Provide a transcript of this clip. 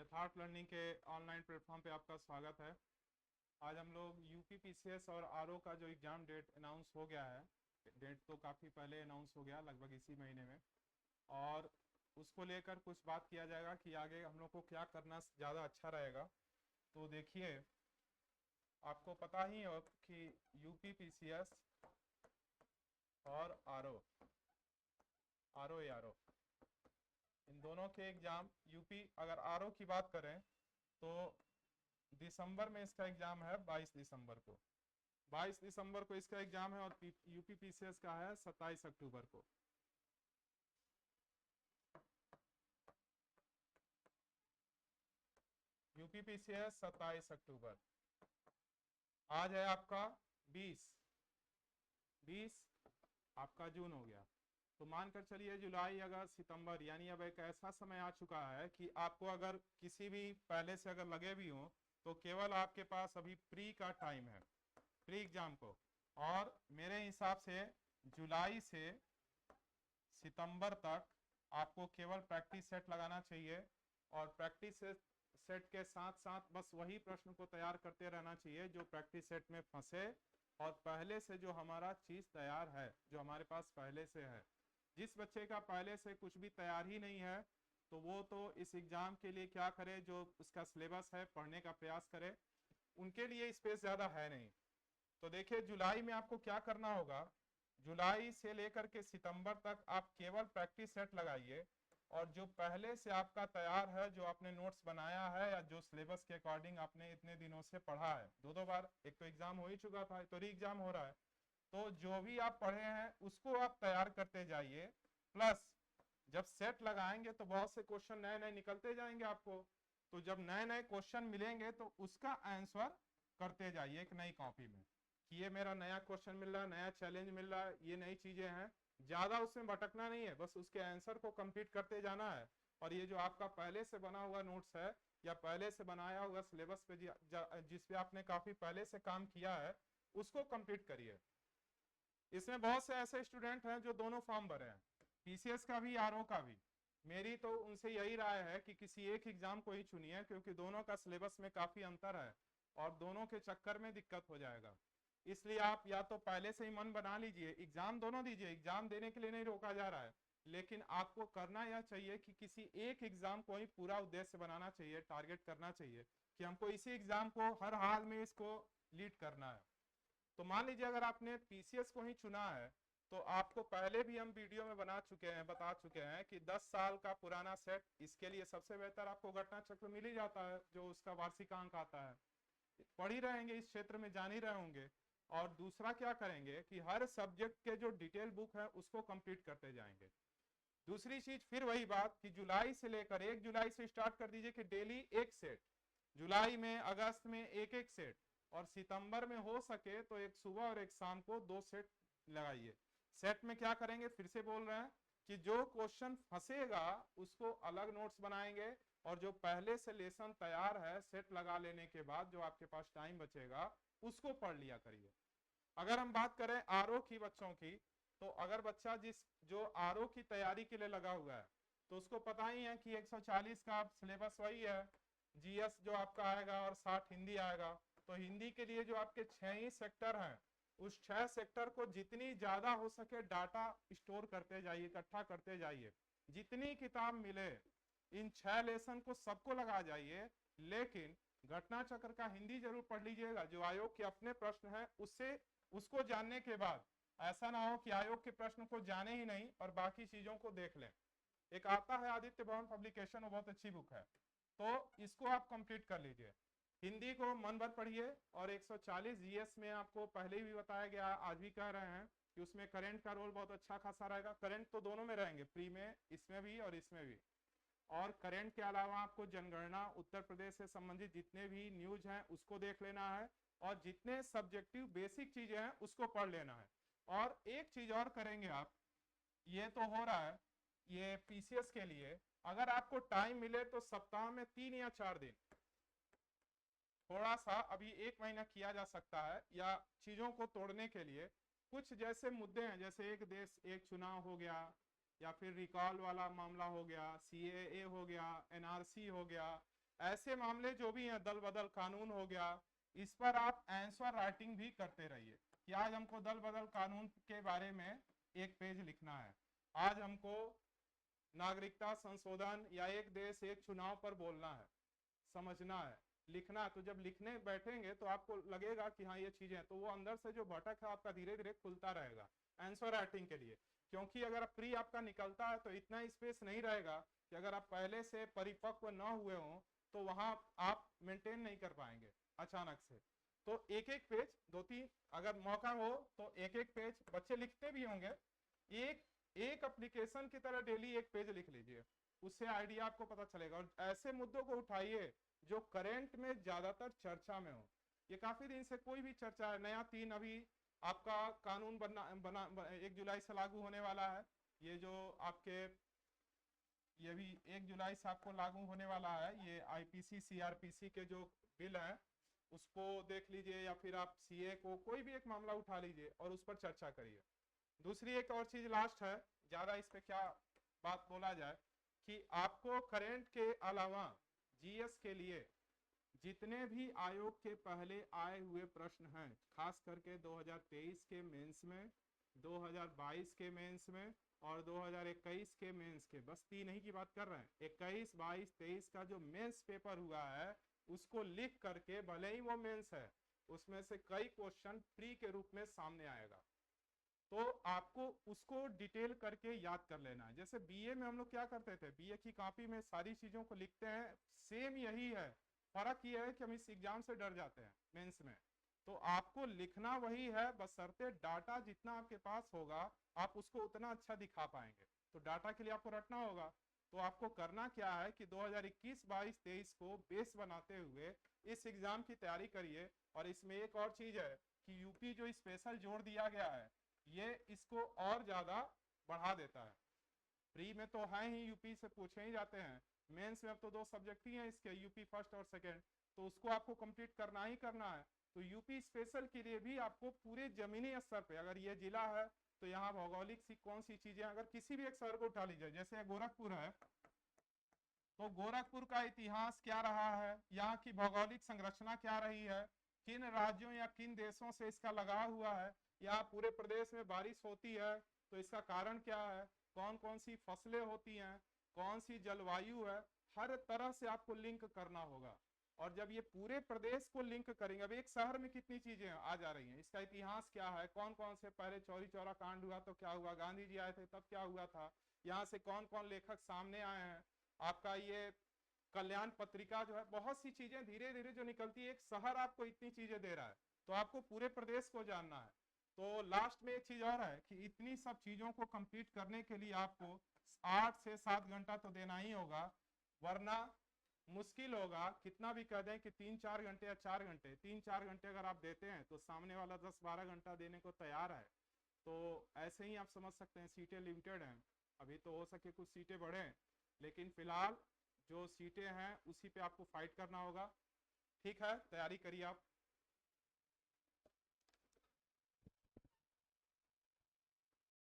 यथार्थ लर्निंग के online platform पे आपका स्वागत है। आज हम लोग यूपी पीसीएस और आरओ का जो एग्ज़ाम डेट अनाउंस हो गया है, डेट तो काफ़ी पहले अनाउंस हो गया, लगभग इसी महीने में, और उसको लेकर कुछ बात किया जाएगा कि आगे हम लोग को क्या करना ज़्यादा अच्छा रहेगा। तो देखिए, आपको पता ही हो कि यूपी पीसीएस और आरओ आरओ आरओ इन दोनों के एग्ज़ाम, यूपी अगर आरओ की बात करें तो दिसंबर में इसका एग्ज़ाम है, 22 दिसंबर को। 22 दिसंबर को इसका एग्ज़ाम है और यूपी पीसीएस का है 27 अक्टूबर को। यूपी पीसीएस 27 अक्टूबर। आज है आपका 20 आपका जून हो गया, तो मानकर चलिए जुलाई अगस्त सितंबर, यानी अब एक ऐसा समय आ चुका है कि आपको अगर किसी भी पहले से अगर लगे भी हो तो केवल आपके पास अभी प्री का टाइम है, प्री एग्जाम को। और मेरे हिसाब से जुलाई से सितंबर तक आपको केवल प्रैक्टिस सेट लगाना चाहिए, और प्रैक्टिस सेट के साथ साथ बस वही प्रश्न को तैयार करते रहना चाहिए जो प्रैक्टिस सेट में फंसे, और पहले से जो हमारा चीज तैयार है, जो हमारे पास पहले से है। जिस बच्चे का पहले से कुछ भी तैयार ही नहीं है तो वो तो इस एग्जाम के लिए क्या करे, जो उसका सिलेबस है पढ़ने का प्रयास करे, उनके लिए स्पेस ज्यादा है नहीं। तो देखिए, जुलाई में आपको क्या करना होगा, जुलाई से लेकर के सितंबर तक आप केवल प्रैक्टिस सेट लगाइए, और जो पहले से आपका तैयार है, जो आपने नोट्स बनाया है या जो सिलेबस के अकॉर्डिंग आपने इतने दिनों से पढ़ा है, दो बार, एक तो एग्जाम हो ही चुका था, तो री एग्जाम हो रहा है, तो जो भी आप पढ़े हैं उसको आप तैयार करते जाइए। प्लस जब सेट लगाएंगे तो बहुत से क्वेश्चन नए नए निकलते जाएंगे आपको, तो जब नए नए क्वेश्चन मिलेंगे तो उसका आंसर करते जाइए एक नई कॉपी में, कि ये मेरा नया क्वेश्चन मिल रहा है, नया चैलेंज मिल रहा है, ये नई चीजें हैं। ज्यादा उसमें भटकना नहीं है, बस उसके आंसर को कंप्लीट करते जाना है। और ये जो आपका पहले से बना हुआ नोट्स है या पहले से बनाया हुआ सिलेबस पे जिस पे आपने काफी पहले से काम किया है, उसको कंप्लीट करिए। इसमें बहुत से ऐसे स्टूडेंट हैं जो दोनों फॉर्म भरे हैं, पीसीएस का भी आरओ का भी। मेरी तो उनसे यही राय है कि किसी एक एग्जाम को ही चुनिए, क्योंकि दोनों का सिलेबस में काफी अंतर है और दोनों के चक्कर में दिक्कत हो जाएगा। इसलिए आप या तो पहले से ही मन बना लीजिए, एग्जाम दोनों दीजिए, एग्जाम देने के लिए नहीं रोका जा रहा है, लेकिन आपको करना यह चाहिए कि किसी एक एग्जाम को ही पूरा उद्देश्य बनाना चाहिए, टारगेट करना चाहिए कि हमको इसी एग्जाम को हर हाल में इसको लीड करना है। तो मान लीजिए अगर आपने पीसीएस को ही चुना है, तो आपको पहले भी हम वीडियो में बता चुके हैं कि 10 साल का पुराना सेट, इसके लिए सबसे बेहतर आपको घटना चक्र मिल ही जाता है, जो उसका वार्षिक अंक आता है। पढ़ ही रहेंगे, इस क्षेत्र में जान ही रहे होंगे। और दूसरा क्या करेंगे कि हर सब्जेक्ट के जो डिटेल बुक है उसको कंप्लीट करते जाएंगे। दूसरी चीज फिर वही बात कि जुलाई से लेकर 1 जुलाई से स्टार्ट कर दीजिए कि डेली एक सेट, जुलाई में अगस्त में एक एक सेट, और सितंबर में हो सके तो एक सुबह और एक शाम को 2 सेट लगाइए। सेट में क्या करेंगे, फिर से बोल रहे हैं कि जो क्वेश्चन फंसेगा उसको अलग नोट्स बनाएंगे, और जो पहले से लेसन तैयार है सेट लगा लेने के बाद जो आपके पास टाइम बचेगा उसको पढ़ लिया करिए। अगर हम बात करें आरओ की बच्चों की, तो अगर बच्चा जो आरओ की तैयारी के लिए लगा हुआ है, तो उसको पता ही है कि 140 का सिलेबस वही है, जीएस जो आपका आएगा और 60 हिंदी आएगा। तो हिंदी के लिए जो आपके 6 ही सेक्टर हैं, उस 6 सेक्टर को जितनी ज्यादा हो सके डाटा स्टोर करते जाइए, इकट्ठा करते जाइए। जितनी किताब मिले इन 6 लेसन को सबको लगा जाइए, लेकिन घटना चक्र का हिंदी जरूर पढ़ लीजिएगा। जो आयोग के अपने प्रश्न है उससे उसको जानने के बाद ऐसा ना हो कि आयोग के प्रश्न को जाने ही नहीं और बाकी चीजों को देख लें। एक आता है आदित्य भवन पब्लिकेशन, वो बहुत अच्छी बुक है, तो इसको आप कंप्लीट कर लीजिए। हिंदी को मन भर पढ़िए, और 140 जीएस में आपको पहले भी बताया गया, आज भी कह रहे हैं कि उसमें करंट का रोल बहुत अच्छा खासा रहेगा। करंट तो दोनों में रहेंगे, प्री में, इसमें भी और इसमें भी। और करंट के अलावा आपको जनगणना, उत्तर प्रदेश से संबंधित जितने भी न्यूज हैं उसको देख लेना है, और जितने सब्जेक्टिव बेसिक चीजें हैं उसको पढ़ लेना है। और एक चीज और करेंगे आप, ये तो हो रहा है ये पीसीएस के लिए, अगर आपको टाइम मिले तो सप्ताह में 3 या 4 दिन थोड़ा सा, अभी 1 महीना किया जा सकता है, या चीजों को तोड़ने के लिए कुछ जैसे मुद्दे हैं, जैसे एक देश एक चुनाव हो गया, या फिर रिकॉल वाला मामला हो गया, सीएए हो गया, एनआरसी हो गया, ऐसे मामले जो भी हैं, दल बदल कानून हो गया, इस पर आप आंसर राइटिंग भी करते रहिए कि आज हमको दल बदल कानून के बारे में एक पेज लिखना है, आज हमको नागरिकता संशोधन या एक देश एक चुनाव पर बोलना है, समझना है, लिखना है। तो जब लिखने बैठेंगे तो आपको लगेगा कि हाँ ये चीजें हैं, तो वो अंदर से जो भटक है आपका धीरे धीरे खुलता रहेगा आंसर राइटिंग के लिए। क्योंकि अगर प्री आपका निकलता है तो इतना स्पेस नहीं रहेगा कि अगर आप पहले से परिपक्व न हुए हों तो वहां आप मेंटेन नहीं कर पाएंगे अचानक से। तो एक एक पेज, दो तीन अगर मौका हो तो एक एक पेज, बच्चे लिखते भी होंगे, एक एक एप्लीकेशन की तरह डेली एक पेज लिख लीजिए, उससे आइडिया आपको पता चलेगा। और ऐसे मुद्दों को उठाइए जो करंट में ज्यादातर चर्चा में हो। ये काफी दिन से कोई भी चर्चा है, नया 3 अभी आपका कानून बना 1 जुलाई से लागू होने वाला है, ये जो आपके ये भी 1 जुलाई से आपको लागू होने वाला है, ये आईपीसी सीआरपीसी के जो बिल है उसको देख लीजिए, या फिर आप सीए को कोई भी एक मामला उठा लीजिए और उस पर चर्चा करिए। दूसरी एक और चीज लास्ट है, ज्यादा इस पे क्या बात बोला जाए, कि आपको करंट के अलावा जीएस के लिए जितने भी आयोग के पहले आए हुए प्रश्न हैं, खास करके 2023 के मेंस में, 2022 के मेंस में और 2021 के मेंस के, बस 3 ही की बात कर रहे हैं, 21, 22, 23 का जो मेंस पेपर हुआ है उसको लिख करके, भले ही वो मेंस है, उसमें से कई क्वेश्चन प्री के रूप में सामने आएगा, तो आपको उसको डिटेल करके याद कर लेना है। जैसे बीए में हम लोग क्या करते थे, बीए की कॉपी में सारी चीजों को लिखते हैं, सेम यही है, फर्क ये है कि हम इस एग्जाम से डर जाते हैं मेंस में। तो आपको लिखना वही है, बशर्ते डाटा जितना आपके पास होगा आप उसको उतना अच्छा दिखा पाएंगे। तो डाटा के लिए आपको रटना होगा। तो आपको करना क्या है कि 2021, 22, 23 को बेस बनाते हुए इस एग्जाम की तैयारी करिए। और इसमें एक और चीज है कि यूपी जो स्पेशल जोड़ दिया गया है ये इसको और ज्यादा बढ़ा देता है। प्री में तो है ही, यूपी से पूछे ही जाते हैं, मेंस में अब तो 2 सब्जेक्ट ही हैं इसके, यूपी फर्स्ट और सेकंड, तो उसको आपको कंप्लीट करना ही करना है। तो यूपी स्पेशल के लिए भी आपको पूरे जमीनी स्तर पे, अगर ये जिला है तो यहाँ भौगोलिक सी कौन सी चीजें, अगर किसी भी एक शहर को उठा लीजिए, जैसे गोरखपुर है तो गोरखपुर का इतिहास क्या रहा है, यहाँ की भौगोलिक संरचना क्या रही है, किन राज्यों या किन देशों से इसका लगाव हुआ है, यहाँ पूरे प्रदेश में बारिश होती है तो इसका कारण क्या है, कौन कौन सी फसलें होती हैं, कौन सी जलवायु है, हर तरह से आपको लिंक करना होगा। और जब ये पूरे प्रदेश को लिंक करेंगे, अब एक शहर में कितनी चीजें आ जा रही हैं, इसका इतिहास क्या है, कौन कौन से पहले चौरी चौरा कांड हुआ तो क्या हुआ, गांधी जी आए थे तब क्या हुआ था, यहाँ से कौन कौन लेखक सामने आए हैं, आपका ये कल्याण पत्रिका जो है, बहुत सी चीजें धीरे धीरे जो निकलती है, एक शहर आपको इतनी चीजें दे रहा है तो आपको पूरे प्रदेश को जानना है। तो लास्ट में एक चीज और है कि इतनी सब चीजों को कंप्लीट करने के लिए आपको 8 से 7 घंटा तो देना ही होगा, वरना मुश्किल होगा। कितना भी कह दें कि 3-4 घंटे या 4 घंटे, 3-4 घंटे अगर आप देते हैं तो सामने वाला 10-12 घंटा देने को तैयार है। तो ऐसे ही आप समझ सकते हैं सीटें लिमिटेड हैं, अभी तो हो सके कुछ सीटें बढ़े, लेकिन फिलहाल जो सीटें हैं उसी पे आपको फाइट करना होगा। ठीक है, तैयारी करिए आप।